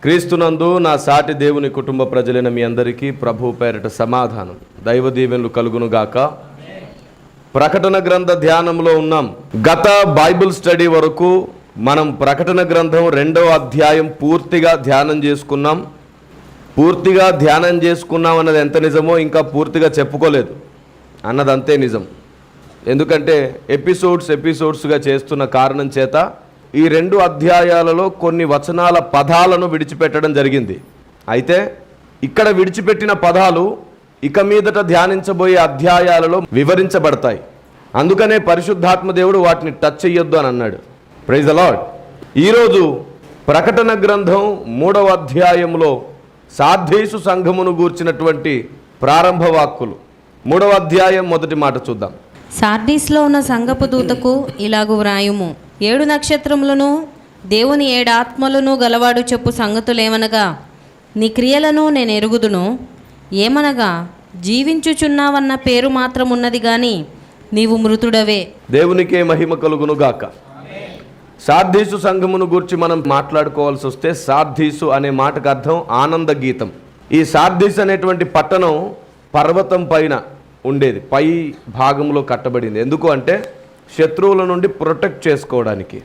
క్రీస్తునందు నా సాటి దేవుని కుటుంబ ప్రజలైన మీ అందరికీ ప్రభు పేరిట సమాధానం దైవ దీవెనలు కలుగునుగాక. ప్రకటన గ్రంథ ధ్యానంలో ఉన్నాం. గత బైబిల్ స్టడీ వరకు మనం ప్రకటన గ్రంథం 2వ అధ్యాయం పూర్తిగా ధ్యానం చేసుకున్నాం. పూర్తిగా ధ్యానం చేసుకున్నాం అన్నది ఎంత నిజమో ఇంకా చెప్పుకోలేదు అన్నది అంతే నిజం. ఎందుకంటే ఎపిసోడ్స్గా చేస్తున్న కారణం చేత ఈ 2 అధ్యాయాలలో కొన్ని వచనాల పదాలను విడిచిపెట్టడం జరిగింది. అయితే ఇక్కడ విడిచిపెట్టిన పదాలు ఇక మీదట ధ్యానించబోయే అధ్యాయాలలో వివరించబడతాయి. అందుకనే పరిశుద్ధాత్మ దేవుడు వాటిని టచ్ చెయ్యొద్దు అని అన్నాడు. Praise the Lord. ఈరోజు ప్రకటన గ్రంథం 3వ అధ్యాయంలో సార్దీసు సంఘమును గూర్చినటువంటి ప్రారంభ వాక్కులు. 3వ అధ్యాయం మొదటి మాట చూద్దాం. సార్దీస్లో ఉన్న సంఘపు దూతకు ఇలాగు వ్రాయుము. 7 నక్షత్రములను దేవుని 7 ఆత్మలను గలవాడు చెప్పు సంగతులేమనగా, నీ క్రియలను నేను ఎరుగుదును. ఏమనగా, జీవించుచున్నావన్న పేరు మాత్రం ఉన్నది గాని నీవు మృతుడవే. దేవునికే మహిమ కలుగును గాక. సార్దీసు సంఘమును గురించి మనం మాట్లాడుకోవాల్సి వస్తే, సార్దీసు అనే మాటకు అర్థం ఆనంద గీతం. ఈ సార్దీస్ అనేటువంటి పట్టణం పర్వతం పైన ఉండేది, పై భాగంలో కట్టబడింది. ఎందుకు అంటే శత్రువుల నుండి ప్రొటెక్ట్ చేసుకోవడానికి.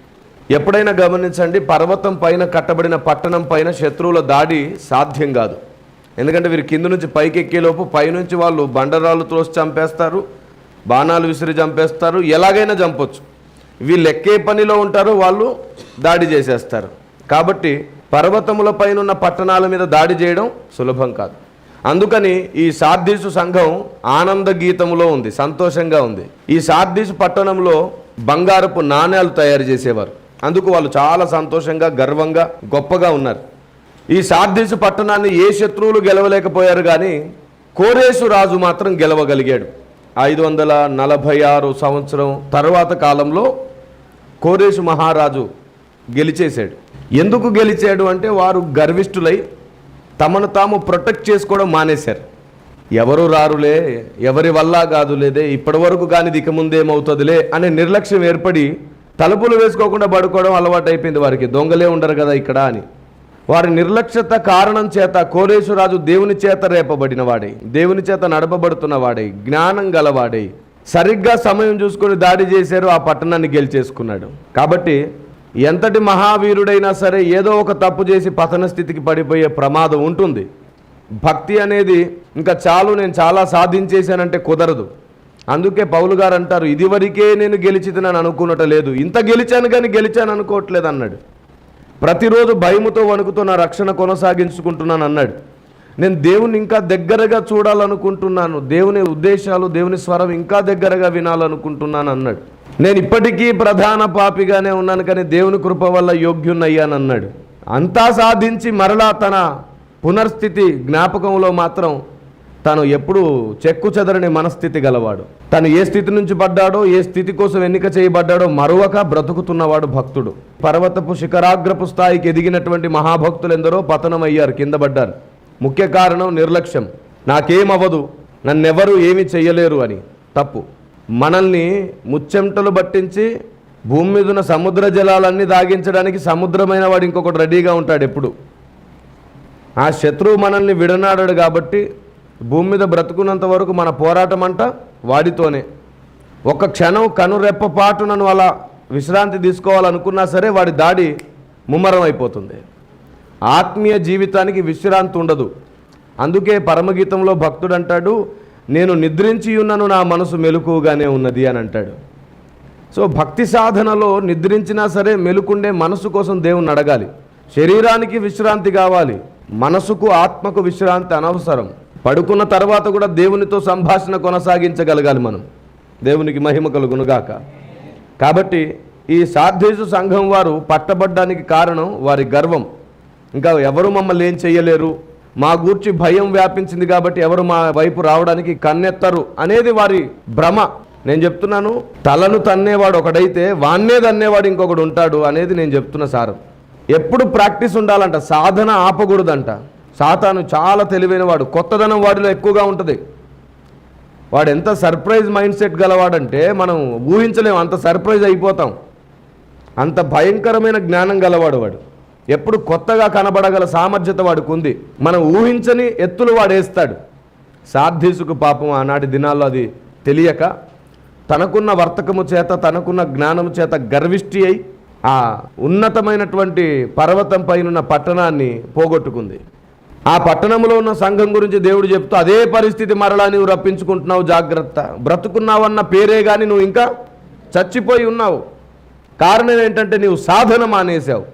ఎప్పుడైనా గమనించండి, పర్వతం పైన కట్టబడిన పట్టణం పైన శత్రువుల దాడి సాధ్యం కాదు. ఎందుకంటే వీరు కింద నుంచి పైకి ఎక్కేలోపు పైనుంచి వాళ్ళు బండరాళ్ళు త్రోసి చంపేస్తారు, బాణాలు విసిరి చంపేస్తారు, ఎలాగైనా చంపొచ్చు. వీళ్ళు ఎక్కే పనిలో ఉంటారు, వాళ్ళు దాడి చేసేస్తారు. కాబట్టి పర్వతముల పైన ఉన్న పట్టణాల మీద దాడి చేయడం సులభం కాదు. అందుకని ఈ సార్దీసు సంఘం ఆనంద గీతములో ఉంది, సంతోషంగా ఉంది. ఈ సార్దీసు పట్టణంలో బంగారపు నాణేలు తయారు చేసేవారు. అందుకు వాళ్ళు చాలా సంతోషంగా, గర్వంగా, గొప్పగా ఉన్నారు. ఈ సార్దీసు పట్టణాన్ని ఏ శత్రువులు గెలవలేకపోయారు, కానీ కోరేసు రాజు మాత్రం గెలవగలిగాడు. 546 సంవత్సరం తర్వాత కాలంలో కోరేసు మహారాజు గెలిచేశాడు. ఎందుకు గెలిచాడు అంటే, వారు గర్విష్ఠులై తమను తాము ప్రొటెక్ట్ చేసుకోవడం మానేశారు. ఎవరు రారులే, ఎవరి వల్ల కాదులేదే, ఇప్పటి వరకు కానీ ఇక ముందేమవుతుందిలే అనే నిర్లక్ష్యం ఏర్పడి తలుపులు వేసుకోకుండా పడుకోవడం అలవాటు అయిపోయింది వారికి. దొంగలే ఉండరు కదా ఇక్కడ అని. వారి నిర్లక్ష్యత కారణం చేత కోరేశ్వరాజు దేవుని చేత రేపబడిన వాడై, దేవుని చేత నడపబడుతున్న వాడై, జ్ఞానం గలవాడై సరిగ్గా సమయం చూసుకొని దాడి చేశారు, ఆ పట్టణాన్ని గెలిచేసుకున్నాడు. కాబట్టి ఎంతటి మహావీరుడైనా సరే ఏదో ఒక తప్పు చేసి పతన స్థితికి పడిపోయే ప్రమాదం ఉంటుంది. భక్తి అనేది ఇంకా చాలు, నేను చాలా సాధించేశానంటే కుదరదు. అందుకే పౌలు గారు అంటారు, ఇదివరకే నేను గెలిచితనని అనుకున్నట లేదు, ఇంత గెలిచాను కానీ గెలిచాను అనుకోవట్లేదు అన్నాడు. ప్రతిరోజు భయముతో వణుకుతో నా రక్షణ కొనసాగించుకుంటున్నాను అన్నాడు. నేను దేవుని ఇంకా దగ్గరగా చూడాలనుకుంటున్నాను, దేవుని ఉద్దేశాలు, దేవుని స్వరం ఇంకా దగ్గరగా వినాలనుకుంటున్నాను అన్నాడు. నేను ఇప్పటికీ ప్రధాన పాపిగానే ఉన్నాను, కానీ దేవుని కృప వల్ల యోగ్యున్నయ్యానన్నాడు. అంతా సాధించి మరలా తన పునర్స్థితి జ్ఞాపకంలో మాత్రం తను ఎప్పుడు చెక్కు చెదరని మనస్థితి గలవాడు. తను ఏ స్థితి నుంచి పడ్డాడో, ఏ స్థితి కోసం ఎన్నిక చేయబడ్డాడో మరొక బ్రతుకుతున్నవాడు భక్తుడు. పర్వతపు శిఖరాగ్రపు స్థాయికి ఎదిగినటువంటి మహాభక్తులు ఎందరో పతనమయ్యారు, కింద పడ్డారు. ముఖ్య కారణం నిర్లక్ష్యం. నాకేమవ్వదు, నన్నెవరూ ఏమీ చెయ్యలేరు అని. తప్పు. మనల్ని ముచ్చెంటలు పట్టించి భూమి మీద ఉన్న సముద్ర జలాలన్నీ దాగించడానికి సముద్రమైన వాడు ఇంకొకటి రెడీగా ఉంటాడు ఎప్పుడు. ఆ శత్రువు మనల్ని విడనాడాడు కాబట్టి భూమి మీద బ్రతుకున్నంత వరకు మన పోరాటం అంట వాడితోనే. ఒక క్షణం కనురెప్పపాటు నన్ను అలా విశ్రాంతి తీసుకోవాలనుకున్నా సరే వాడి దాడి ముమ్మరం అయిపోతుంది. ఆత్మీయ జీవితానికి విశ్రాంతి ఉండదు. అందుకే పరమగీతంలో భక్తుడు అంటాడు, నేను నిద్రించి ఉన్నను, నా మనసు మెలకుగానే ఉన్నది అని అంటాడు. సో భక్తి సాధనలో నిద్రించినా సరే మెలుకుండే మనసు కోసం దేవుణ్ణి అడగాలి. శరీరానికి విశ్రాంతి కావాలి, మనసుకు ఆత్మకు విశ్రాంతి అనవసరం. పడుకున్న తర్వాత కూడా దేవునితో సంభాషణ కొనసాగించగలగాలి మనం. దేవునికి మహిమ కలుగునుగాక. కాబట్టి ఈ సార్దీసు సంఘం వారు పట్టబడ్డానికి కారణం వారి గర్వం. ఇంకా ఎవరు మమ్మల్ని ఏం చెయ్యలేరు, మా గూర్చి భయం వ్యాపించింది కాబట్టి ఎవరు మా వైపు రావడానికి కన్నెత్తరు అనేది వారి భ్రమ. నేను చెప్తున్నాను, తలను తన్నేవాడు ఒకడైతే వాన్నే తన్నేవాడు ఇంకొకడు ఉంటాడు అనేది నేను చెప్తున్న సారం. ఎప్పుడు ప్రాక్టీస్ ఉండాలంట, సాధన ఆపకూడదంట. సాతాను చాలా తెలివైన వాడు, కొత్తదనం వాడిలో ఎక్కువగా ఉంటుంది. వాడు ఎంత సర్ప్రైజ్ మైండ్ సెట్ గలవాడంటే మనం ఊహించలేము, అంత సర్ప్రైజ్ అయిపోతాం. అంత భయంకరమైన జ్ఞానం గలవాడు వాడు. ఎప్పుడు కొత్తగా కనబడగల సామర్థ్యత వాడికి ఉంది. మనం ఊహించని ఎత్తులు వాడేస్తాడు. సార్దీసుకు పాపం ఆనాటి దినాల్లో అది తెలియక తనకున్న వర్తకము చేత, తనకున్న జ్ఞానము చేత గర్విష్టి అయి ఆ ఉన్నతమైనటువంటి పర్వతం పైన పట్టణాన్ని పోగొట్టుకుంది. ఆ పట్టణంలో ఉన్న సంఘం గురించి దేవుడు చెప్తూ అదే పరిస్థితి మరలా నువ్వు రప్పించుకుంటున్నావు, జాగ్రత్త. బ్రతుకున్నావన్న పేరే కానీ నువ్వు ఇంకా చచ్చిపోయి ఉన్నావు. కారణం ఏంటంటే నీవు సాధన మానేశావు,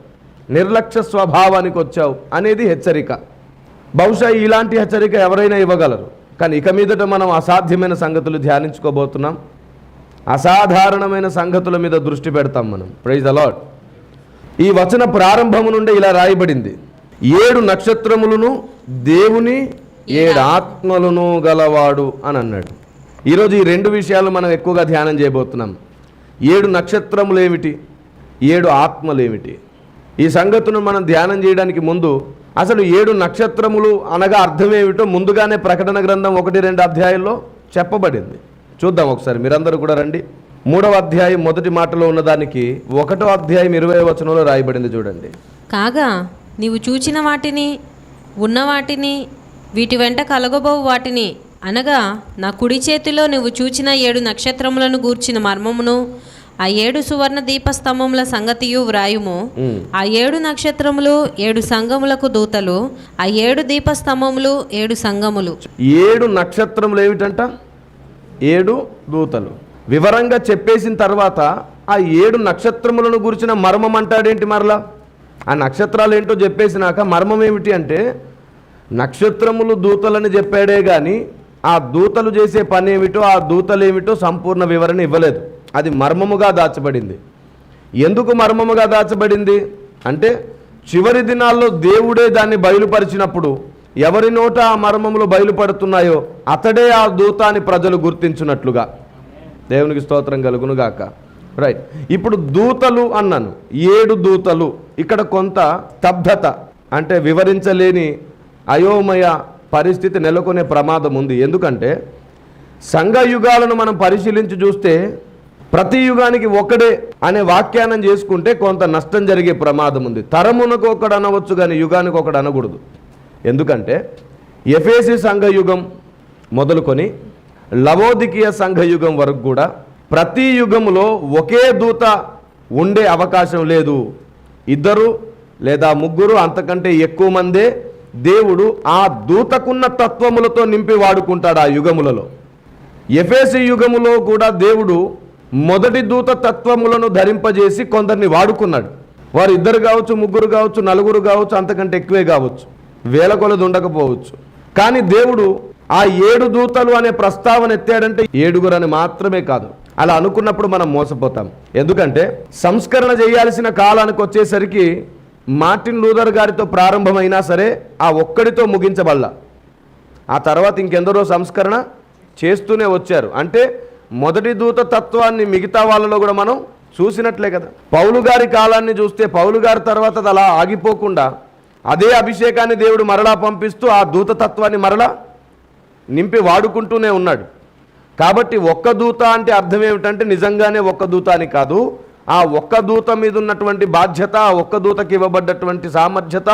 నిర్లక్ష్య స్వభావానికి వచ్చావు అనేది హెచ్చరిక. బహుశా ఇలాంటి హెచ్చరిక ఎవరైనా ఇవ్వగలరు. కానీ ఇక మీదట మనం అసాధ్యమైన సంగతులు ధ్యానించుకోబోతున్నాం. అసాధారణమైన సంగతుల మీద దృష్టి పెడతాం మనం. Praise the Lord. ఈ వచన ప్రారంభము నుండి ఇలా రాయబడింది, 7 నక్షత్రములను దేవుని 7 ఆత్మలను గలవాడు అని అన్నాడు. ఈరోజు ఈ 2 విషయాలు మనం ఎక్కువగా ధ్యానం చేయబోతున్నాం. 7 నక్షత్రములు ఏమిటి, 7 ఆత్మలు ఏమిటి? ఈ సంగతులను మనం ధ్యానం చేయడానికి ముందు అసలు 7 నక్షత్రములు అనగా అర్థం ఏమిటో ముందుగానే ప్రకటన గ్రంథం 1-2 అధ్యాయాల్లో చెప్పబడింది. చూద్దాం ఒకసారి. మీరందరూ కూడా రండి. 3వ అధ్యాయం మొదటి మాటలో ఉన్నదానికి 1వ అధ్యాయం 20వ వచనంలో రాయబడింది. చూడండి. కాగా నీవు చూచిన వాటిని, ఉన్న వాటిని, వీటి వెంట కలగబోవు వాటిని అనగా నా కుడి చేతిలో నువ్వు చూచిన 7 నక్షత్రములను గూర్చిన మర్మమును, ఆ 7 సువర్ణ దీపస్తంభముల సంగతియు వ్రాయుము. ఆ 7 నక్షత్రములు 7 సంఘములకు దూతలు, ఆ 7 దీపస్తంభములు 7 సంఘములు. 7 నక్షత్రములు ఏమిటంట? 7 దూతలు. వివరంగా చెప్పేసిన తర్వాత ఆ 7 నక్షత్రములను గురించిన మర్మం అంటాడేంటి? మరలా ఆ నక్షత్రాలు ఏంటో చెప్పేసినాక మర్మం ఏమిటి అంటే, నక్షత్రములు దూతలని చెప్పాడే కానీ ఆ దూతలు చేసే పని ఏమిటో, ఆ దూతలు ఏమిటో సంపూర్ణ వివరణ ఇవ్వలేదు. అది మర్మముగా దాచబడింది. ఎందుకు మర్మముగా దాచబడింది అంటే, చివరి దినాల్లో దేవుడే దాన్ని బయలుపరిచినప్పుడు ఎవరి నోట ఆ మర్మములు బయలుపడుతున్నాయో అతడే ఆ దూత అని ప్రజలు గుర్తించినట్లుగా. దేవునికి స్తోత్రం కలుగునుగాక. రైట్. ఇప్పుడు దూతలు అన్నాను, 7 దూతలు. ఇక్కడ కొంత స్తబ్దత, అంటే వివరించలేని అయోమయ పరిస్థితి నెలకొనే ప్రమాదం ఉంది. ఎందుకంటే సంఘ యుగాలను మనం పరిశీలించి చూస్తే ప్రతి యుగానికి ఒకడే అనే వ్యాఖ్యానం చేసుకుంటే కొంత నష్టం జరిగే ప్రమాదం ఉంది. తరమునకు ఒకడు అనవచ్చు కానీ యుగానికి ఒకడు అనకూడదు. ఎందుకంటే ఎఫెసీ సంఘయుగం మొదలుకొని లవోదికీయ సంఘయుగం వరకు కూడా ప్రతి యుగములో ఒకే దూత ఉండే అవకాశం లేదు. 2 లేదా 3 అంతకంటే ఎక్కువ మందే దేవుడు ఆ దూతకున్న తత్వములతో నింపి వాడుకుంటాడు ఆ యుగములలో. ఎఫెసీ యుగములో కూడా దేవుడు మొదటి దూత తత్వములను ధరింపజేసి కొందరిని వాడుకున్నాడు. వారు 2 కావచ్చు, 3 కావచ్చు, 4 కావచ్చు, అంతకంటే ఎక్కువే కావచ్చు, వేల కొలది ఉండకపోవచ్చు. కానీ దేవుడు ఆ 7 దూతలు అనే ప్రస్తావన ఎత్తాడంటే 7 అని మాత్రమే కాదు. అలా అనుకున్నప్పుడు మనం మోసపోతాం. ఎందుకంటే సంస్కరణ చేయాల్సిన కాలానికి వచ్చేసరికి మార్టిన్ లూథర్ గారితో ప్రారంభమైనా సరే ఆ ఒక్కడితో ముగించబల్ల. ఆ తర్వాత ఇంకెందరో సంస్కరణ చేస్తూనే వచ్చారు. అంటే మొదటి దూత తత్వాన్ని మిగతా వాళ్ళలో కూడా మనం చూసినట్లే కదా. పౌలు గారి కాలాన్ని చూస్తే పౌలు గారి తర్వాత అది అలా ఆగిపోకుండా అదే అభిషేకాన్ని దేవుడు మరలా పంపిస్తూ ఆ దూతతత్వాన్ని మరలా నింపి వాడుకుంటూనే ఉన్నాడు. కాబట్టి ఒక్క దూత అంటే అర్థం ఏమిటంటే నిజంగానే ఒక్క దూత అని కాదు. ఆ ఒక్క దూత మీద ఉన్నటువంటి బాధ్యత, ఆ ఒక్క దూతకి ఇవ్వబడ్డటువంటి సామర్థ్యత,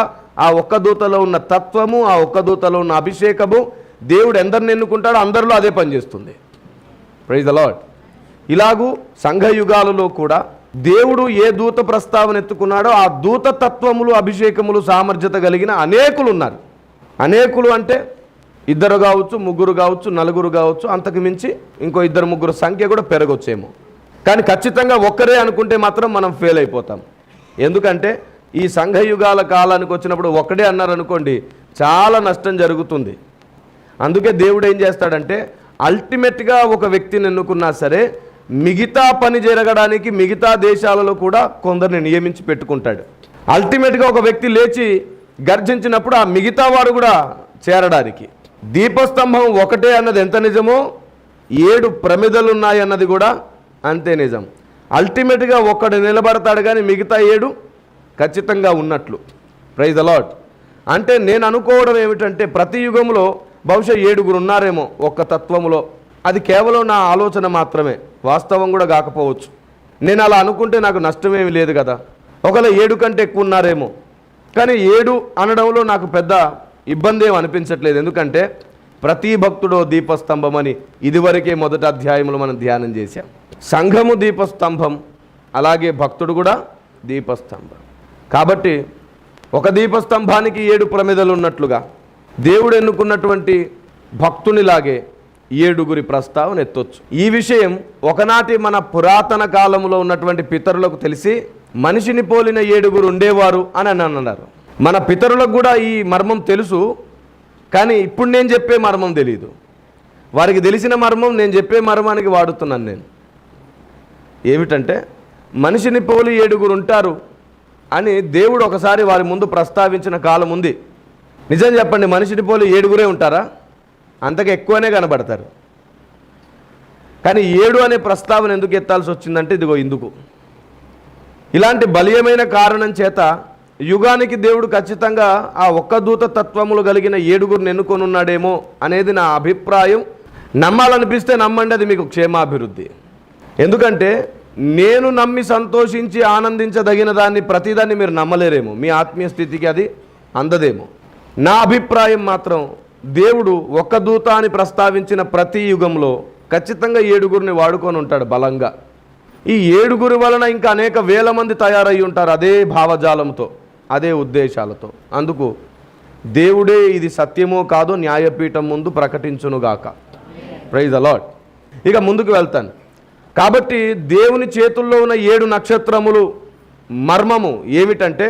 ఆ ఒక్క దూతలో ఉన్న తత్వము, ఆ ఒక్క దూతలో ఉన్న అభిషేకము, దేవుడు ఎందరిని ఎన్నుకుంటాడో అందరిలో అదే పనిచేస్తుంది. Praise the Lord. ఇలాగూ సంఘయుగాలలో కూడా దేవుడు ఏ దూత ప్రస్తావన ఎత్తుకున్నాడో ఆ దూత తత్వములు, అభిషేకములు, సామర్థ్యత కలిగిన అనేకులు ఉన్నారు. అనేకులు అంటే 2 కావచ్చు, 3 కావచ్చు, 4 కావచ్చు, అంతకు మించి ఇంకో 2-3 సంఖ్య కూడా పెరగొచ్చేమో. కానీ ఖచ్చితంగా ఒక్కరే అనుకుంటే మాత్రం మనం ఫెయిల్ అయిపోతాం. ఎందుకంటే ఈ సంఘయుగాల కాలానికి వచ్చినప్పుడు ఒక్కడే అన్నారనుకోండి చాలా నష్టం జరుగుతుంది. అందుకే దేవుడు ఏం చేస్తాడంటే అల్టిమేట్గా ఒక వ్యక్తిని ఎన్నుకున్నా సరే మిగతా పని జరగడానికి మిగతా దేశాలలో కూడా కొందరిని నియమించి పెట్టుకుంటాడు. అల్టిమేట్గా ఒక వ్యక్తి లేచి గర్జించినప్పుడు ఆ మిగతా వారు కూడా చేరడానికి. దీపస్తంభం ఒకటే అన్నది ఎంత నిజమో 7 ప్రమిదలు ఉన్నాయన్నది కూడా అంతే నిజం. అల్టిమేట్గా ఒక్కడు నిలబడతాడు కానీ మిగతా 7 ఖచ్చితంగా ఉన్నట్లు. Praise the Lord. అంటే నేను అనుకోవడం ఏమిటంటే ప్రతి యుగంలో బహుశా 7 ఉన్నారేమో ఒక్క తత్వములో. అది కేవలం నా ఆలోచన మాత్రమే, వాస్తవం కూడా కాకపోవచ్చు. నేను అలా అనుకుంటే నాకు నష్టమేమి లేదు కదా. ఒకవేళ 7 కంటే ఎక్కువ ఉన్నారేమో, కానీ 7 అనడంలో నాకు పెద్ద ఇబ్బంది ఏమి అనిపించట్లేదు. ఎందుకంటే ప్రతి భక్తుడో దీపస్తంభం అని ఇదివరకే మొదటి అధ్యాయంలో మనం ధ్యానం చేశాం. సంఘము దీపస్తంభం, అలాగే భక్తుడు కూడా దీపస్తంభం. కాబట్టి ఒక దీపస్తంభానికి 7 ప్రమిదలు ఉన్నట్లుగా దేవుడు ఎన్నుకున్నటువంటి భక్తునిలాగే 7 ప్రస్తావన ఎత్తొచ్చు. ఈ విషయం ఒకనాటి మన పురాతన కాలంలో ఉన్నటువంటి పితరులకు తెలిసి మనిషిని పోలిన 7 ఉండేవారు అని అన్నారు. మన పితరులకు కూడా ఈ మర్మం తెలుసు, కానీ ఇప్పుడు నేను చెప్పే మర్మం తెలియదు. వారికి తెలిసిన మర్మం నేను చెప్పే మర్మానికి వాడుతున్నాను నేను. ఏమిటంటే మనిషిని పోలి 7 ఉంటారు అని దేవుడు ఒకసారి వారి ముందు ప్రస్తావించిన కాలం ఉంది. నిజం చెప్పండి, మనిషిని పోలి 7 ఉంటారా? అంతకు ఎక్కువనే కనబడతారు. కానీ 7 అనే ప్రస్తావన ఎందుకు ఎత్తాల్సి వచ్చిందంటే ఇదిగో ఇందుకు. ఇలాంటి బలీయమైన కారణం చేత యుగానికి దేవుడు ఖచ్చితంగా ఆ ఒక్క దూత తత్వములు కలిగిన 7 ఎన్నుకొని ఉన్నాడేమో అనేది నా అభిప్రాయం. నమ్మాలనిపిస్తే నమ్మండి, అది మీకు క్షేమాభివృద్ధి. ఎందుకంటే నేను నమ్మి సంతోషించి ఆనందించదగిన దాన్ని ప్రతిదాన్ని మీరు నమ్మలేరేమో, మీ ఆత్మీయ స్థితికి అది అందదేమో. నా అభిప్రాయం మాత్రం దేవుడు ఒక్క దూత అని ప్రస్తావించిన ప్రతి యుగంలో ఖచ్చితంగా 7 వాడుకొని ఉంటాడు బలంగా. ఈ 7 వలన ఇంకా అనేక వేల మంది తయారై ఉంటారు అదే భావజాలంతో, అదే ఉద్దేశాలతో. అందుకు దేవుడే ఇది సత్యమో కాదో న్యాయపీఠం ముందు ప్రకటించునుగాక. Praise the lord. ఇక ముందుకు వెళ్తాను. కాబట్టి దేవుని చేతుల్లో ఉన్న 7 నక్షత్రములు మర్మము ఏమిటంటే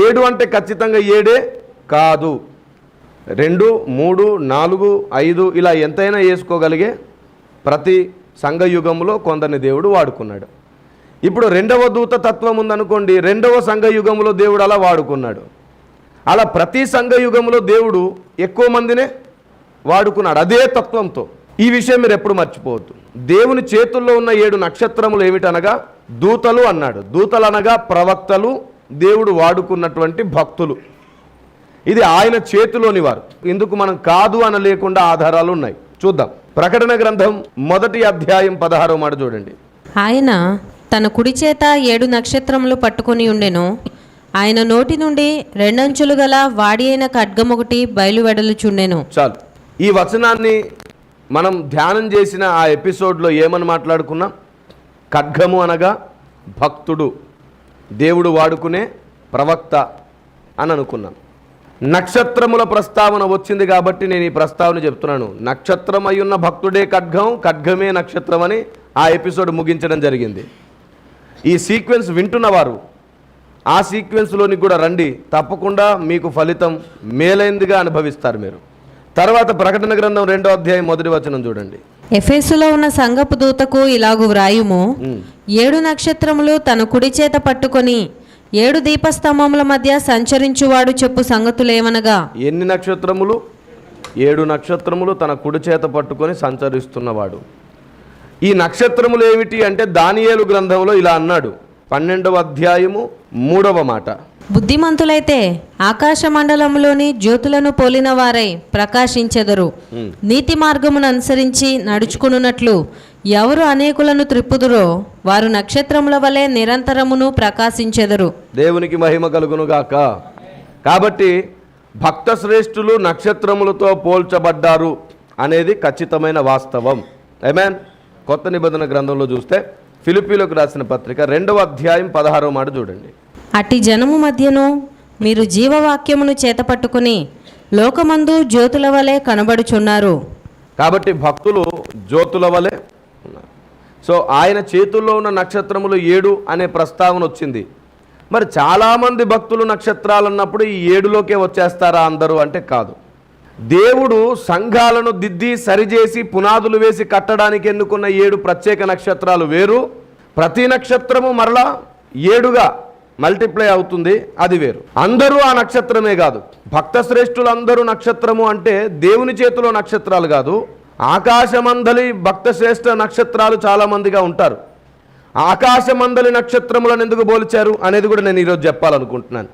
7 అంటే ఖచ్చితంగా 7 కాదు, 2, 3, 4, 5 ఇలా ఎంతైనా వేసుకోగలిగే ప్రతి సంఘయుగంలో కొందరిని దేవుడు వాడుకున్నాడు. ఇప్పుడు 2వ దూత తత్వం ఉందనుకోండి, 2వ సంఘయుగంలో దేవుడు అలా వాడుకున్నాడు. అలా ప్రతి సంఘయుగంలో దేవుడు ఎక్కువ మందినే వాడుకున్నాడు అదే తత్వంతో. ఈ విషయం మీరు ఎప్పుడు మర్చిపోవద్దు. దేవుని చేతుల్లో ఉన్న 7 నక్షత్రములు ఏమిటనగా దూతలు అన్నాడు. దూతలు అనగా ప్రవక్తలు, దేవుడు వాడుకున్నటువంటి భక్తులు. ఇది ఆయన చేతిలోని వారు. ఇందుకు మనం కాదు అనలేకుండా ఆధారాలు ఉన్నాయి. చూద్దాం. ప్రకటన గ్రంథం 1వ అధ్యాయం 16వ మాట చూడండి. ఆయన తన కుడి చేత 7 నక్షత్రములు పట్టుకొని ఉండెను. ఆయన నోటి నుండి 2 అంచులు గల వాడి అయిన ఖడ్గమొకటి బయలువెడలుచుండెను. చాలు. ఈ వచనాన్ని మనం ధ్యానం చేసిన ఆ ఎపిసోడ్లో ఏమని మాట్లాడుకున్నాం? ఖడ్గము అనగా భక్తుడు, దేవుడు వాడుకునే ప్రవక్త అని అనుకున్నాం. నక్షత్రముల ప్రస్తావన వచ్చింది కాబట్టి నేను ఈ ప్రస్తావన చెప్తున్నాను. నక్షత్రం అయ్యున్న భక్తుడే ఖడ్గం, ఖడ్గమే నక్షత్రం అని ఆ ఎపిసోడ్ ముగించడం జరిగింది. ఈ సీక్వెన్స్ వింటున్నవారు ఆ సీక్వెన్స్లోనికి కూడా రండి, తప్పకుండా మీకు ఫలితం మేలైందిగా అనుభవిస్తారు మీరు. తర్వాత ప్రకటన గ్రంథం 2వ అధ్యాయం 1వ వచనం చూడండి. ఎఫెసులో ఉన్న సంఘపు దూతకు ఇలాగు వ్రాయుము, 7 నక్షత్రములు తన కుడి చేత పట్టుకొని 7 దీపస్తంభముల మధ్య సంచరించువాడు చెప్పు సంగతులేమనగా. ఎన్ని నక్షత్రములు? 7 నక్షత్రములు తన కుడి చేత పట్టుకొని సంచరిస్తున్నవాడు. ఈ నక్షత్రములు ఏమిటి అంటే దానియేలు గ్రంథంలో ఇలా అన్నాడు, 12వ అధ్యాయము 3వ మాట. బుద్ధిమంతులైతే ఆకాశ మండలంలోని జ్యోతులను పోలిన వారై ప్రకాశించెదరు. నీతి మార్గమును అనుసరించి నడుచుకున్నట్లు ఎవరు అనేకులను త్రిప్పుదురో వారు నక్షత్రముల వలె నిరంతరమును ప్రకాశించెదరు. దేవునికి మహిమ కలుగునుగాక. కాబట్టి భక్త శ్రేష్ఠులు నక్షత్రములతో పోల్చబడ్డారు అనేది ఖచ్చితమైన వాస్తవం. ఆమేన్. కొత్త నిబంధన గ్రంథంలో చూస్తే ఫిలిప్పీలకు రాసిన పత్రిక 2వ అధ్యాయం 16వ మాట చూడండి. అట్టి జనము మధ్యను మీరు జీవవాక్యమును చేతపట్టుకుని లోకమందు జ్యోతుల వలె కనబడుచున్నారు. కాబట్టి భక్తులు జ్యోతుల వలె ఉన్నారు. సో ఆయన చేతుల్లో ఉన్న నక్షత్రములు 7 అనే ప్రస్తావన వచ్చింది. మరి చాలామంది భక్తులు నక్షత్రాలు అన్నప్పుడు ఈ 7లోకే వచ్చేస్తారా అందరూ అంటే కాదు. దేవుడు సంఘాలను దిద్ది సరిచేసి పునాదులు వేసి కట్టడానికి ఎన్నుకున్న 7 ప్రత్యేక నక్షత్రాలు వేరు. ప్రతి నక్షత్రము మరలా 7గా మల్టిప్లై అవుతుంది, అది వేరు. అందరూ ఆ నక్షత్రమే కాదు. భక్త శ్రేష్ఠులందరూ నక్షత్రము అంటే దేవుని చేతిలో నక్షత్రాలు కాదు. ఆకాశమందలి భక్త శ్రేష్ఠ నక్షత్రాలు చాలామందిగా ఉంటారు. ఆకాశమందలి నక్షత్రములను ఎందుకు పోల్చారు అనేది కూడా నేను ఈరోజు చెప్పాలనుకుంటున్నాను.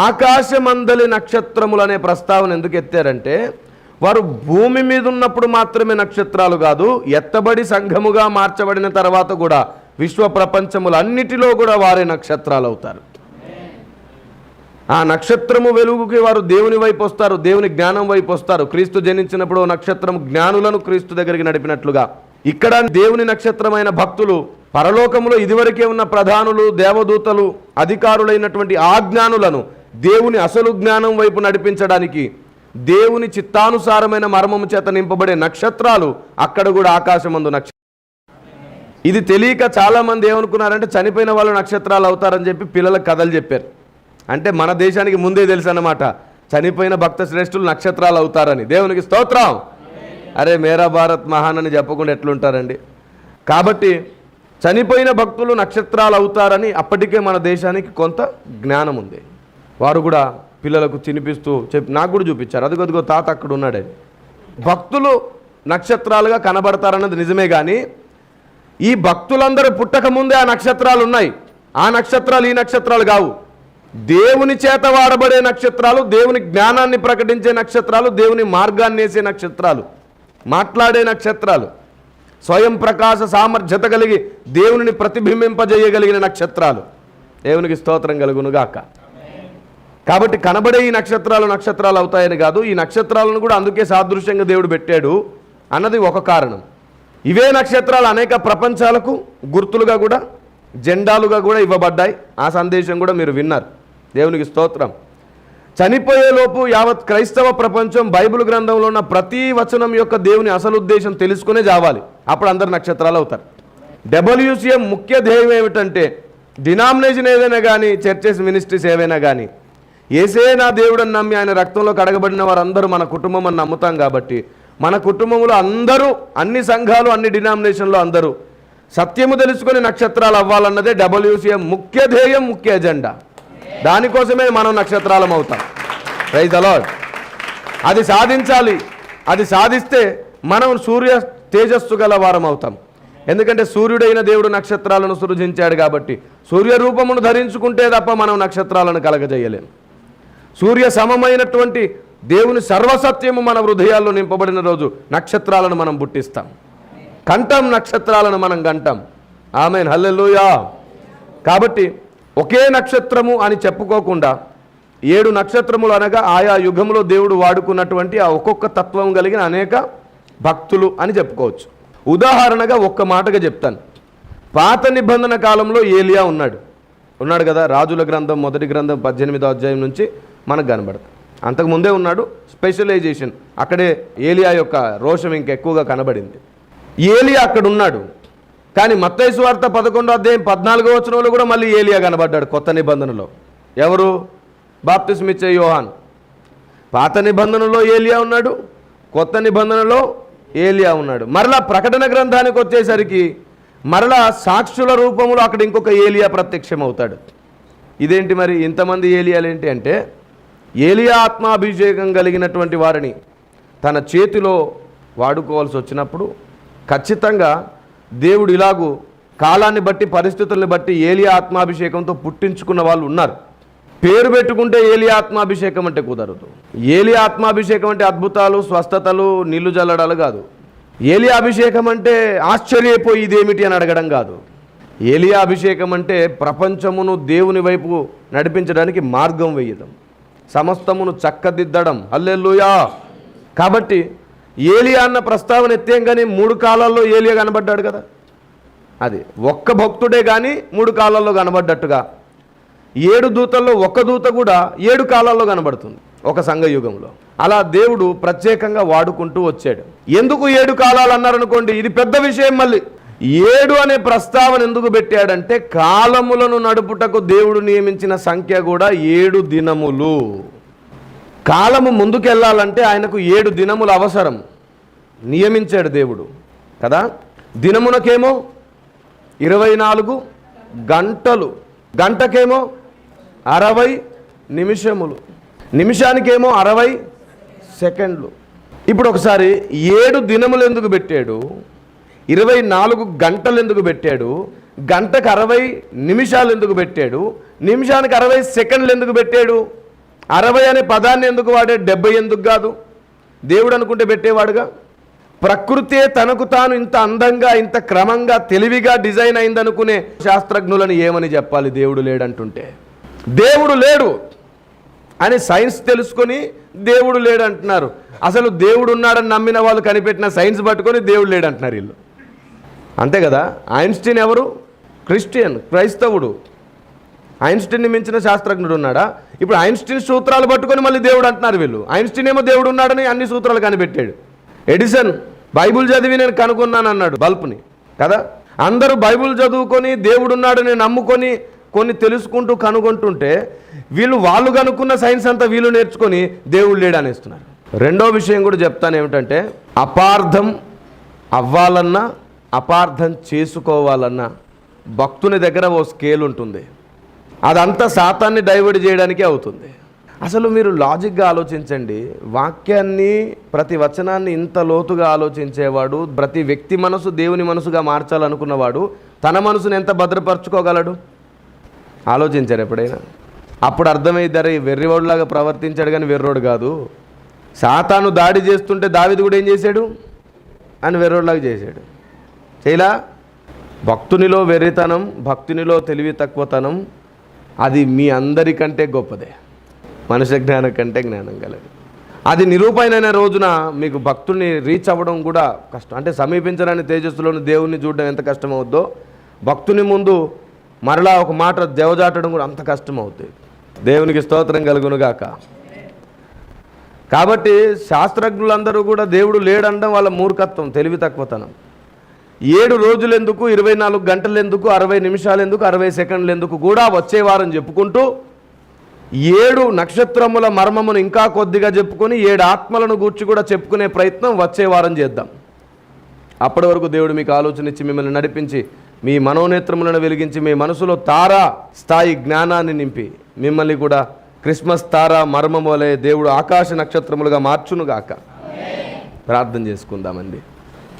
ఆకాశమందలి నక్షత్రములు అనే ప్రస్తావన ఎందుకు ఎత్తారంటే, వారు భూమి మీద ఉన్నప్పుడు మాత్రమే నక్షత్రాలు కాదు, ఎత్తబడి సంఘముగా మార్చబడిన తర్వాత కూడా విశ్వ ప్రపంచములన్నిటిలో కూడా వారే నక్షత్రాలు అవుతారు. ఆ నక్షత్రము వెలుగుకి వారు దేవుని వైపు వస్తారు, దేవుని జ్ఞానం వైపు వస్తారు. క్రీస్తు జనించినప్పుడు నక్షత్రం జ్ఞానులను క్రీస్తు దగ్గరికి నడిపినట్లుగా ఇక్కడ దేవుని నక్షత్రమైన భక్తులు పరలోకములో ఇదివరకే ఉన్న ప్రధానులు, దేవదూతలు, అధికారులైనటువంటి ఆ జ్ఞానులను దేవుని అసలు జ్ఞానం వైపు నడిపించడానికి దేవుని చిత్తానుసారమైన మర్మము చేత నింపబడే నక్షత్రాలు అక్కడ కూడా ఆకాశమందు నక్షత్రం. ఇది తెలియక చాలామంది ఏమనుకున్నారంటే చనిపోయిన వాళ్ళు నక్షత్రాలు అవుతారని చెప్పి పిల్లలకు కథలు చెప్పారు. అంటే మన దేశానికి ముందే తెలుసు అన్నమాట, చనిపోయిన భక్త శ్రేష్ఠులు నక్షత్రాలు అవుతారని. దేవునికి స్తోత్రం. అరే మేరా భారత్ మహాన్ అని చెప్పకుండా ఎట్లుంటారండి? కాబట్టి చనిపోయిన భక్తులు నక్షత్రాలు అవుతారని అప్పటికే మన దేశానికి కొంత జ్ఞానం ఉంది. వారు కూడా పిల్లలకు చినిపిస్తూ నాకు కూడా చూపించారు, అదిగో తాత అక్కడ ఉన్నాడని. భక్తులు నక్షత్రాలుగా కనబడతారన్నది నిజమే, కానీ ఈ భక్తులందరూ పుట్టక ముందే ఆ నక్షత్రాలు ఉన్నాయి. ఆ నక్షత్రాలు ఈ నక్షత్రాలు కావు. దేవుని చేత వాడబడే నక్షత్రాలు, దేవుని జ్ఞానాన్ని ప్రకటించే నక్షత్రాలు, దేవుని మార్గాన్ని వేసే నక్షత్రాలు, మాట్లాడే నక్షత్రాలు, స్వయం ప్రకాశ సామర్థ్యత కలిగి దేవుని ప్రతిబింబింపజేయగలిగిన నక్షత్రాలు. దేవునికి స్తోత్రం కలుగునుగాక. కాబట్టి కనబడే ఈ నక్షత్రాలు అవుతాయని కాదు, ఈ నక్షత్రాలను కూడా అందుకే సాదృశ్యంగా దేవుడు పెట్టాడు అన్నది ఒక కారణం. ఇవే నక్షత్రాలు అనేక ప్రపంచాలకు గుర్తులుగా కూడా, జెండాలుగా కూడా ఇవ్వబడ్డాయి. ఆ సందేశం కూడా మీరు విన్నారు. దేవునికి స్తోత్రం. చనిపోయేలోపు యావత్ క్రైస్తవ ప్రపంచం బైబిల్ గ్రంథంలో ఉన్న ప్రతి వచనం యొక్క దేవుని అసలు ఉద్దేశం తెలుసుకునే జావాలి. అప్పుడు అందరు నక్షత్రాలు అవుతారు. WCM ముఖ్య ధ్యేయం ఏమిటంటే, డినామినేషన్ ఏదైనా కానీ, చర్చెస్ మినిస్ట్రీస్ ఏవైనా కానీ, ఏసే నా దేవుడని నమ్మి ఆయన రక్తంలో కడగబడిన వారందరూ మన కుటుంబం అని నమ్ముతాం. కాబట్టి మన కుటుంబంలో అందరూ, అన్ని సంఘాలు, అన్ని డినామినేషన్లో అందరూ సత్యము తెలుసుకొని నక్షత్రాలు అవ్వాలన్నదే WCM ముఖ్య ధ్యేయం, ముఖ్య ఎజెండా. దానికోసమే మనం నక్షత్రాలం అవుతాం. Praise the Lord. అది సాధించాలి. అది సాధిస్తే మనం సూర్య తేజస్సు గల వారం అవుతాం. ఎందుకంటే సూర్యుడైన దేవుడు నక్షత్రాలను సృజించాడు కాబట్టి సూర్య రూపమును ధరించుకుంటే తప్ప మనం నక్షత్రాలను కలగజేయలేం. సూర్య సమమైనటువంటి దేవుని సర్వసత్యము మన హృదయాల్లో నింపబడిన రోజు నక్షత్రాలను మనం పుట్టిస్తాం. కంఠం నక్షత్రాలను మనం గంటాం. ఆమేన్, హల్లెలూయా. కాబట్టి ఒకే నక్షత్రము అని చెప్పుకోకుండా 7 నక్షత్రములు అనగా ఆయా యుగంలో దేవుడు వాడుకున్నటువంటి ఆ ఒక్కొక్క తత్వం కలిగిన అనేక భక్తులు అని చెప్పుకోవచ్చు. ఉదాహరణగా ఒక్క మాటగా చెప్తాను. పాత నిబంధన కాలంలో ఏలియా ఉన్నాడు కదా. రాజుల గ్రంథం 1వ గ్రంథం 18వ అధ్యాయం నుంచి మనకు కనబడతాం. అంతకుముందే ఉన్నాడు. స్పెషలైజేషన్ అక్కడే ఏలియా యొక్క రోషం ఇంకెక్కువగా కనబడింది. ఏలియా అక్కడ ఉన్నాడు. కానీ మత్తయి సువార్త 11వ అధ్యాయం 14వ వచనంలో కూడా మళ్ళీ ఏలియా కనబడ్డాడు కొత్త నిబంధనలో. ఎవరు? బాప్తిస్మిచ్చే యోహాన్. పాత నిబంధనలో ఏలియా ఉన్నాడు, కొత్త నిబంధనలో ఏలియా ఉన్నాడు. మరలా ప్రకటన గ్రంథానికి వచ్చేసరికి మరలా సాక్షుల రూపంలో అక్కడ ఇంకొక ఏలియా ప్రత్యక్షమవుతాడు. ఇదేంటి మరి ఇంతమంది ఏలియాలు ఏంటి అంటే, ఏలియా ఆత్మాభిషేకం కలిగినటువంటి వారిని తన చేతిలో వాడుకోవాల్సి వచ్చినప్పుడు ఖచ్చితంగా దేవుడు ఇలాగూ కాలాన్ని బట్టి, పరిస్థితుల్ని బట్టి ఏలియా ఆత్మాభిషేకంతో పుట్టించుకున్న వాళ్ళు ఉన్నారు. పేరు పెట్టుకుంటే ఏలియా ఆత్మాభిషేకం అంటే కుదరదు. ఏలియా ఆత్మాభిషేకం అంటే అద్భుతాలు, స్వస్థతలు, నీళ్లు జల్లడాలు కాదు. ఏలియా అభిషేకం అంటే ఆశ్చర్యపోయి ఇదేమిటి అని అడగడం కాదు. ఏలియా అభిషేకం అంటే ప్రపంచమును దేవుని వైపు నడిపించడానికి మార్గం వేయడం, సమస్తమును చక్కదిద్దడం. హల్లెలూయా. కాబట్టి ఏలియా అన్న ప్రస్తావన ఎత్తేంగానే 3 కాలాల్లో ఏలియా కనబడ్డాడు కదా. అది ఒక్క భక్తుడే కానీ 3 కాలాల్లో కనబడ్డట్టుగా 7 దూతల్లో ఒక దూత కూడా 7 కాలాల్లో కనబడుతుంది ఒక సంఘయుగంలో. అలా దేవుడు ప్రత్యేకంగా వాడుకుంటూ వచ్చాడు. ఎందుకు 7 కాలాలు అన్నారనుకోండి, ఇది పెద్ద విషయం. మళ్ళీ 7 అనే ప్రస్తావన ఎందుకు పెట్టాడంటే, కాలములను నడుపుటకు దేవుడు నియమించిన సంఖ్య కూడా 7 దినములు. కాలము ముందుకెళ్ళాలంటే ఆయనకు 7 దినములు అవసరం నియమించాడు దేవుడు కదా. దినమునకేమో 24 గంటలు, గంటకేమో 60 నిమిషములు, నిమిషానికేమో 60 సెకండ్లు. ఇప్పుడు ఒకసారి 7 దినములు ఎందుకు పెట్టాడు, 24 గంటలు ఎందుకు పెట్టాడు, గంటకు 60 నిమిషాలు ఎందుకు పెట్టాడు, నిమిషానికి 60 సెకండ్లు ఎందుకు పెట్టాడు? 60 అనే పదాన్ని ఎందుకు వాడాడు, 70 ఎందుకు కాదు? దేవుడు అనుకుంటే పెట్టేవాడుగా. ప్రకృతే తనకు తాను ఇంత అందంగా, ఇంత క్రమంగా, తెలివిగా డిజైన్ అయిందనుకునే శాస్త్రజ్ఞులను ఏమని చెప్పాలి దేవుడు లేడంటుంటే? దేవుడు లేడు అని సైన్స్ తెలుసుకొని దేవుడు లేడు అంటున్నారు. అసలు దేవుడు ఉన్నాడని నమ్మిన వాళ్ళు కనిపెట్టిన సైన్స్ పట్టుకొని దేవుడు లేడు అంటున్నారు వీళ్ళు. అంతే కదా. ఐన్స్టీన్ ఎవరు? క్రిస్టియన్, క్రైస్తవుడు. ఐన్స్టీన్ని మించిన శాస్త్రజ్ఞుడు ఉన్నాడా? ఇప్పుడు ఐన్స్టీన్ సూత్రాలు పట్టుకొని మళ్ళీ దేవుడు అంటున్నారు వీళ్ళు. ఐన్స్టీన్ ఏమో దేవుడు ఉన్నాడని అన్ని సూత్రాలు కనిపెట్టాడు. ఎడిసన్ బైబుల్ చదివి నేను కనుగొన్నాను అన్నాడు బల్బ్ని కదా. అందరూ బైబుల్ చదువుకొని దేవుడున్నాడని నమ్ముకొని కొన్ని తెలుసుకుంటూ కనుగొంటుంటే వాళ్ళు కనుక్కున్న సైన్స్ అంతా వీళ్ళు నేర్చుకొని దేవుడు లేడు అనేస్తున్నారు. రెండో విషయం కూడా చెప్తాను ఏమిటంటే, అపార్థం అవ్వాలన్నా అపార్థం చేసుకోవాలన్నా భక్తుని దగ్గర ఓ స్కేల్ ఉంటుంది. అదంతా సాతాన్ని డైవర్ట్ చేయడానికే అవుతుంది. అసలు మీరు లాజిక్గా ఆలోచించండి. వాక్యాన్ని, ప్రతి వచనాన్ని ఇంత లోతుగా ఆలోచించేవాడు, ప్రతి వ్యక్తి మనసు దేవుని మనసుగా మార్చాలనుకున్నవాడు తన మనసును ఎంత భద్రపరచుకోగలడు? ఆలోచించారు ఎప్పుడైనా? అప్పుడు అర్థమైద్దరే వెర్రివాడులాగా ప్రవర్తించాడు కానీ వెర్రోడు కాదు. సాతాను దాడి చేస్తుంటే దావీదు కూడా ఏం చేశాడు అని వెర్రోడులాగా చేశాడు. చేయలా? భక్తునిలో వెర్రితనం, భక్తునిలో తెలివి తక్కువతనం అది మీ అందరికంటే గొప్పదే. మనుష్య జ్ఞానం కంటే జ్ఞానం కలదు. అది నిరూపణ రోజున మీకు భక్తుడిని రీచ్ అవ్వడం కూడా కష్టం. అంటే సమీపించడానికి తేజస్సులోని దేవుణ్ణి చూడడం ఎంత కష్టమవుద్దో, భక్తుని ముందు మరలా ఒక మాట దేవజాటడం కూడా అంత కష్టం అవుతుంది. దేవునికి స్తోత్రం కలుగునుగాక. కాబట్టి శాస్త్రజ్ఞులందరూ కూడా దేవుడు లేడనడం వాళ్ళ మూర్ఖత్వం, తెలివి తక్కువతనం. 7 రోజులు ఎందుకు, 24 గంటలు ఎందుకు, 60 నిమిషాలు ఎందుకు, 60 సెకండ్లు ఎందుకు కూడా వచ్చే వారం చెప్పుకుంటూ 7 నక్షత్రముల మర్మమును ఇంకా కొద్దిగా చెప్పుకొని 7 ఆత్మలను గూర్చి కూడా చెప్పుకునే ప్రయత్నం వచ్చే వారం చేద్దాం. అప్పటి వరకు దేవుడు మీకు ఆలోచన ఇచ్చి మిమ్మల్ని నడిపించి మీ మనోనేత్రములను వెలిగించి మీ మనసులో తారా స్థాయి జ్ఞానాన్ని నింపి మిమ్మల్ని కూడా క్రిస్మస్ తారా మర్మం వలె దేవుడు ఆకాశ నక్షత్రములుగా మార్చునుగాక. ప్రార్థన చేసుకుందామండి.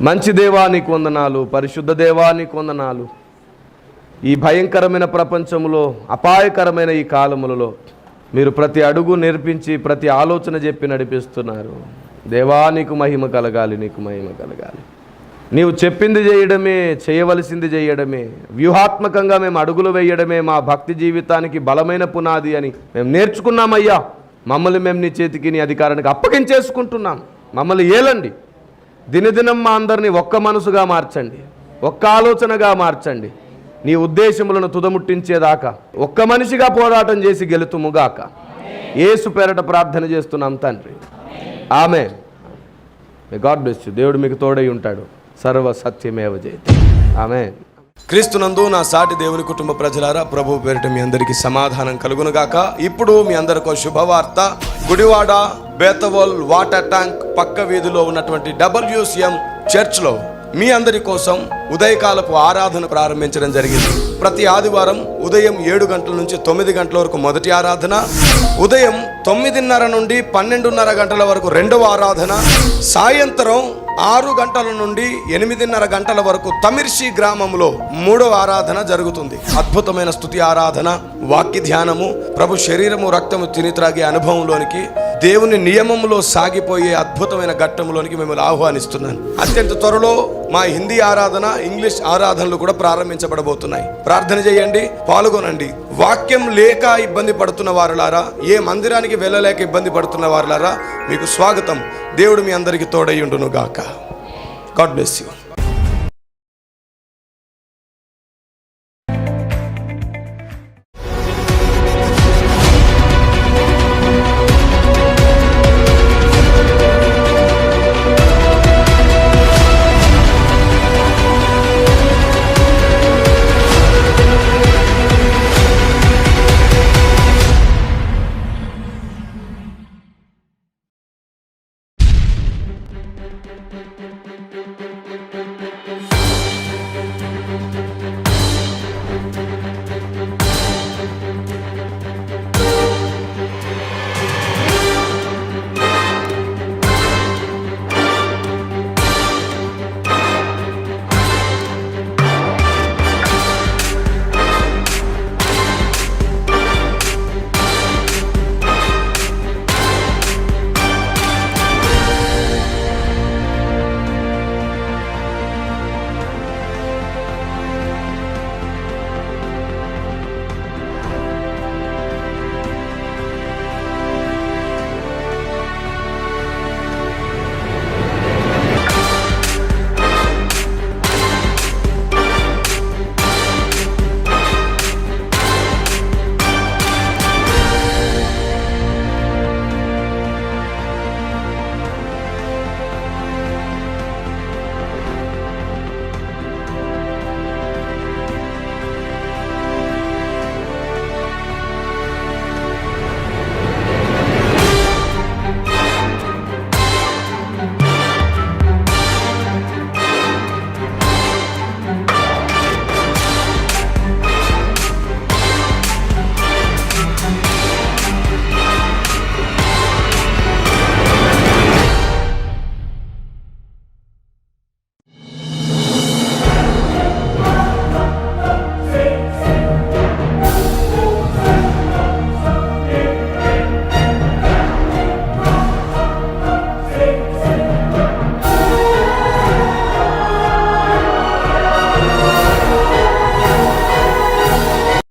మంచి దేవా నీకు వందనాలు, పరిశుద్ధ దేవా నీకు వందనాలు. ఈ భయంకరమైన ప్రపంచంలో, అపాయకరమైన ఈ కాలములలో మీరు ప్రతి అడుగు నేర్పించి ప్రతి ఆలోచన చెప్పి నడిపిస్తున్నారు. దేవా నీకు మహిమ కలగాలి, నీకు మహిమ కలగాలి. నీవు చెప్పింది చేయడమే, చేయవలసింది చేయడమే, వ్యూహాత్మకంగా మేము అడుగులు వేయడమే మా భక్తి జీవితానికి బలమైన పునాది అని మేము నేర్చుకున్నామయ్యా. మమ్మల్ని మేము నీ చేతికి, నీ అధికారానికి అప్పగించేసుకుంటున్నాం. మమ్మల్ని ఏలండి. దినదినం మా అందరినీ ఒక్క మనసుగా మార్చండి, ఒక్క ఆలోచనగా మార్చండి. నీ ఉద్దేశములను తుదముట్టించేదాకా ఒక్క మనిషిగా పోరాటం చేసి గెలుతుముగాక. యేసు పేరట ప్రార్థన చేస్తున్నాం తండ్రి. ఆమేన్. God bless you. దేవుడు మీకు తోడై ఉంటాడు. సర్వ సత్యమేవ జయతే. ఆమేన్. క్రీస్తునందు నా సాటి దేవుని కుటుంబ ప్రజలారా, ప్రభు పేరిట మీ అందరికీ సమాధానం కలుగునుగాక. ఇప్పుడు మీ అందరికీ శుభవార్త. గుడివాడ బేతవోల్ వాటర్ ట్యాంక్ పక్క వీధిలో ఉన్నటువంటి WCM చర్చ్లో మీ అందరి కోసం ఉదయకాలపు ఆరాధన ప్రారంభించడం జరిగింది. ప్రతి ఆదివారం ఉదయం 7 గంటల నుంచి 9 గంటల వరకు మొదటి ఆరాధన, ఉదయం 9:30 నుండి 12:30 గంటల వరకు రెండవ ఆరాధన, సాయంత్రం 6 గంటల నుండి 8:30 గంటల వరకు తమిర్షి గ్రామంలో మూడవ ఆరాధన జరుగుతుంది. అద్భుతమైన స్తుతి ఆరాధన, వాక్య ధ్యానము, ప్రభు శరీరము రక్తము తిని త్రాగే అనుభవంలోనికి, దేవుని నియమంలో సాగిపోయే అద్భుతమైన ఘట్టంలోనికి మిమ్మల్ని ఆహ్వానిస్తున్నాను. అత్యంత త్వరలో మా హిందీ ఆరాధన, ఇంగ్లీష్ ఆరాధనలు కూడా ప్రారంభించబడబోతున్నాయి. ప్రార్థన చేయండి, పాల్గొనండి. వాక్యం లేక ఇబ్బంది పడుతున్న వారులారా, ఏ మందిరానికి వెళ్ళలేక ఇబ్బంది పడుతున్న వారులారా, మీకు స్వాగతం. దేవుడు మీ అందరికీ తోడై ఉండును గాక. God bless you.